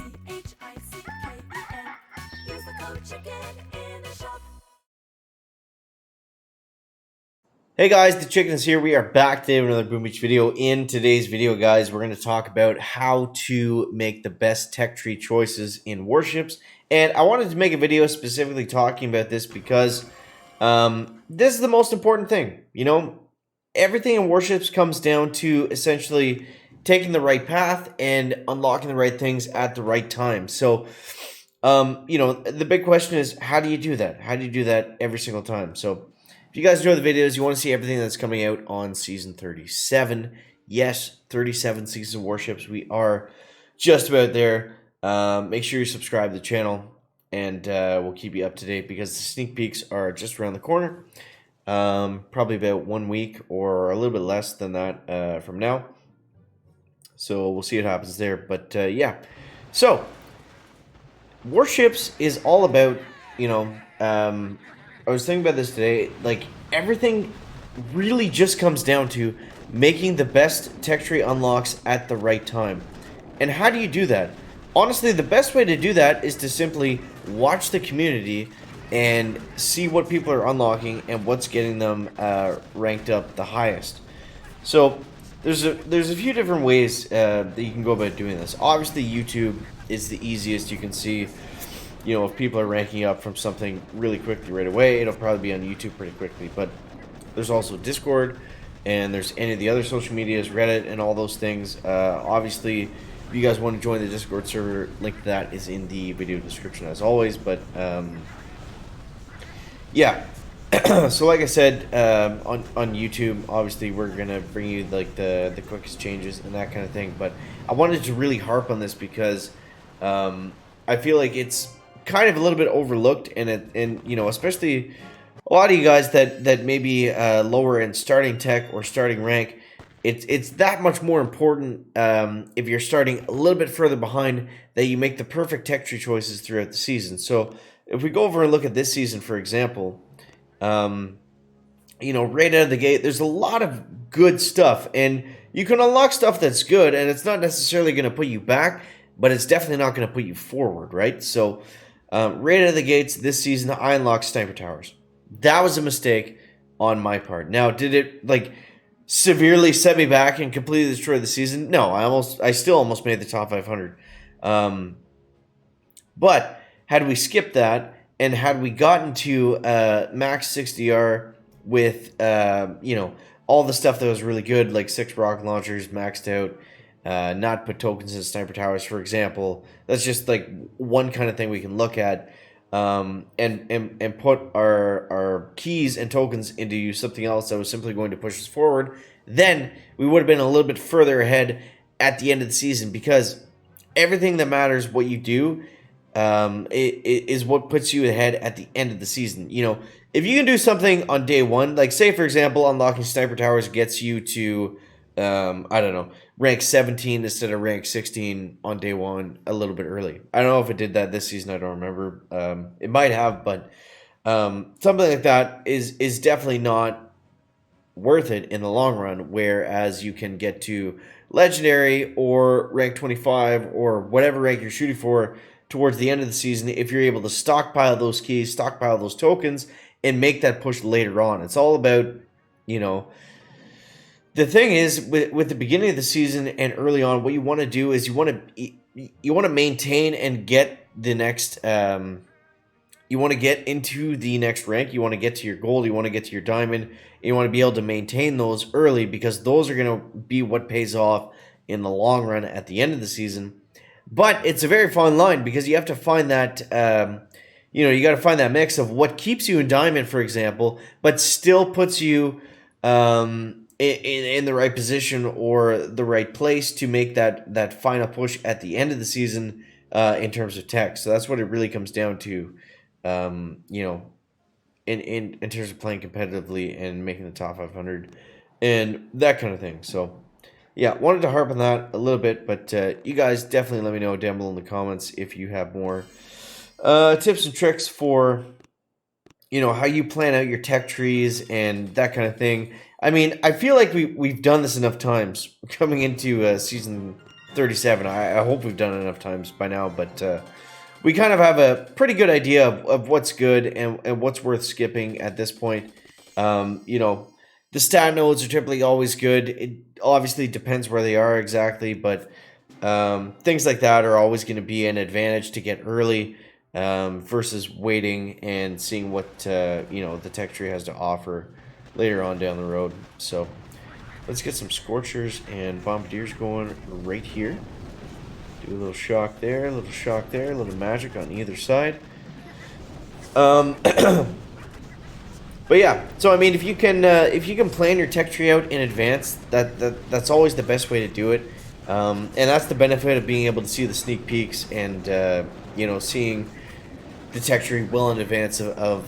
Use the code CHICKEN in the shop. Hey guys, the Chicken is here. We are back today with another Boom Beach video. In today's video, guys, we're going to talk about how to make the best tech tree choices in Warships. And I wanted to make a video specifically talking about this because this is the most important thing. You know, everything in Warships comes down to essentially taking the right path and unlocking the right things at the right time. So, you know, the big question is, how do you do that? How do you do that every single time? So, if you guys enjoy the videos, you want to see everything that's coming out on Season 37. Yes, 37 Seasons of Warships. We are just about there. Make sure you subscribe to the channel, and we'll keep you up to date because the sneak peeks are just around the corner. Probably about 1 week or a little bit less than that from now. So we'll see what happens there. But yeah, so Warships is all about, you know, I was thinking about this today, like, everything really just comes down to making the best tech tree unlocks at the right time. And how do you do that? Honestly, the best way to do that is to simply watch the community and see what people are unlocking and what's getting them ranked up the highest. So there's a few different ways that you can go about doing this. Obviously, YouTube is the easiest. You can see, you know, if people are ranking up from something really quickly right away, it'll probably be on YouTube pretty quickly. But there's also Discord, and there's any of the other social medias, Reddit, and all those things. Obviously, if you guys want to join the Discord server, link to that is in the video description as always. But yeah, so like I said, on YouTube, obviously we're gonna bring you like the quickest changes and that kind of thing. But I wanted to really harp on this because I feel like it's kind of a little bit overlooked, and you know, especially a lot of you guys that maybe lower in starting tech or starting rank, it's that much more important if you're starting a little bit further behind, that you make the perfect tech tree choices throughout the season. So if we go over and look at this season, for example, you know, right out of the gate, there's a lot of good stuff, and you can unlock stuff that's good, and it's not necessarily going to put you back, but it's definitely not going to put you forward, right? So right out of the gates this season, I unlocked sniper towers. That was a mistake on my part. Now, did it like severely set me back and completely destroy the season? No, I still almost made the top 500. But had we skipped that, and had we gotten to max 60R with you know, all the stuff that was really good, like 6 rocket launchers maxed out, not put tokens in sniper towers, for example. That's just like one kind of thing we can look at, and put our keys and tokens into something else that was simply going to push us forward. Then we would have been a little bit further ahead at the end of the season, because everything that matters, what you do, it is what puts you ahead at the end of the season. You know, if you can do something on day one, like say for example, unlocking sniper towers gets you to I don't know, rank 17 instead of rank 16 on day one a little bit early. I don't know if it did that this season. I don't remember. It might have, but something like that is definitely not worth it in the long run. Whereas you can get to legendary or rank 25 or whatever rank you're shooting for towards the end of the season if you're able to stockpile those keys, stockpile those tokens, and make that push later on. It's all about, you know, the thing is, with the beginning of the season and early on, what you want to do is you want to maintain and get the next. You want to get into the next rank. You want to get to your gold. You want to get to your diamond. And you want to be able to maintain those early, because those are going to be what pays off in the long run at the end of the season. But it's a very fine line, because you have to find that. You know, you got to find that mix of what keeps you in diamond, for example, but still puts you in the right position or the right place to make that final push at the end of the season in terms of tech. So that's what it really comes down to, you know, in terms of playing competitively and making the top 500 and that kind of thing. So yeah, wanted to harp on that a little bit, but you guys definitely let me know down below in the comments if you have more tips and tricks for, you know, how you plan out your tech trees and that kind of thing. I mean, I feel like we've done this enough times coming into season 37. I hope we've done it enough times by now, but we kind of have a pretty good idea of what's good and what's worth skipping at this point. You know, the stat nodes are typically always good. It obviously depends where they are exactly, but things like that are always going to be an advantage to get early versus waiting and seeing what you know, the tech tree has to offer later on down the road. So let's get some Scorchers and Bombardiers going right here. Do a little shock there, a little shock there, a little magic on either side. But yeah, so I mean, if you can plan your tech tree out in advance, that's always the best way to do it. And that's the benefit of being able to see the sneak peeks and you know, seeing the tech tree well in advance of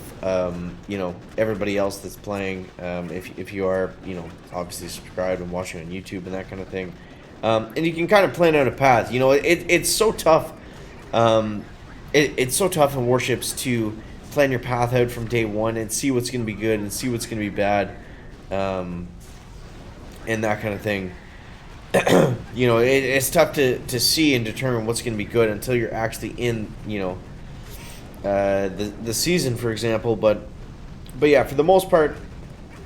you know, everybody else that's playing. If you are, you know, obviously subscribed and watching on YouTube and that kind of thing. And you can kind of plan out a path. You know, it's so tough. It's so tough in Warships to plan your path out from day one and see what's going to be good and see what's going to be bad, and that kind of thing. You know, it's tough to see and determine what's going to be good until you're actually in, you know, the season, for example. But yeah, for the most part,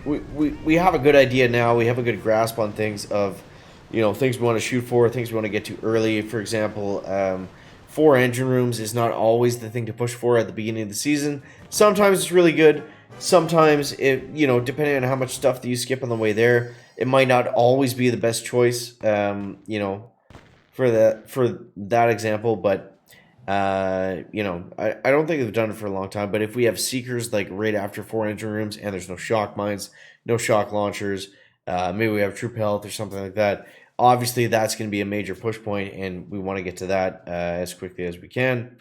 we have a good idea now. We have a good grasp on things of, you know, things we want to shoot for, things we want to get to early. For example, 4 engine rooms is not always the thing to push for at the beginning of the season. Sometimes it's really good. Sometimes, you know, depending on how much stuff that you skip on the way there, it might not always be the best choice, you know, for that example. But, you know, I don't think they've done it for a long time. But if we have Seekers, like, right after 4 engine rooms and there's no shock mines, no shock launchers, maybe we have troop health or something like that, obviously that's going to be a major push point, and we want to get to that as quickly as we can.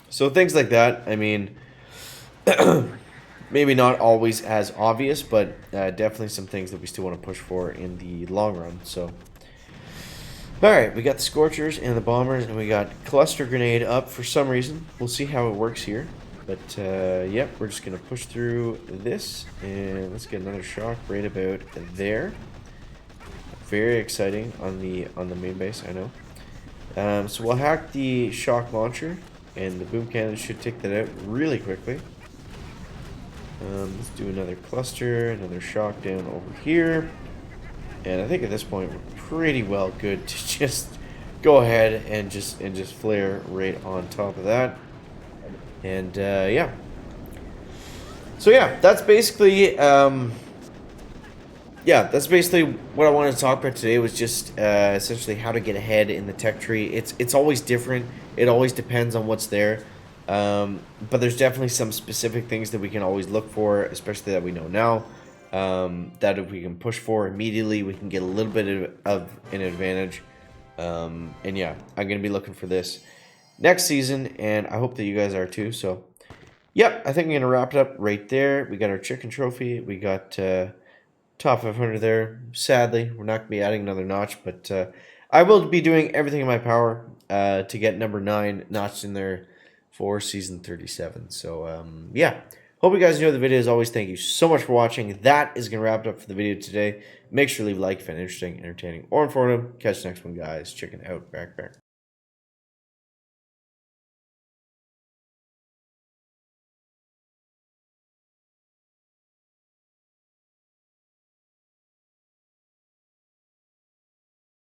So things like that, I mean, maybe not always as obvious, but definitely some things that we still want to push for in the long run. So, alright, we got the Scorchers and the Bombers, and we got Cluster Grenade up for some reason. We'll see how it works here. But, yep, we're just going to push through this, and let's get another shock right about there. Very exciting on the main base, I know. So we'll hack the shock launcher, and the boom cannon should take that out really quickly. Let's do another cluster, another shock down over here. And I think at this point we're pretty well good to just go ahead and just flare right on top of that. And yeah. So yeah, that's basically that's basically what I wanted to talk about today. Was just essentially how to get ahead in the tech tree. It's always different. It always depends on what's there. But there's definitely some specific things that we can always look for, especially that we know now. That if we can push for immediately, we can get a little bit of an advantage. And yeah, I'm going to be looking for this next season, and I hope that you guys are too. So, yep, I think I'm going to wrap it up right there. We got our chicken trophy. We got top 500 there. Sadly, we're not going to be adding another notch, but I will be doing everything in my power to get number 9 notched in there for season 37. So, yeah. Hope you guys enjoyed the video. As always, thank you so much for watching. That is going to wrap it up for the video today. Make sure to leave a like if it's interesting, entertaining, or informative. Catch the next one, guys. Chicken out. Back.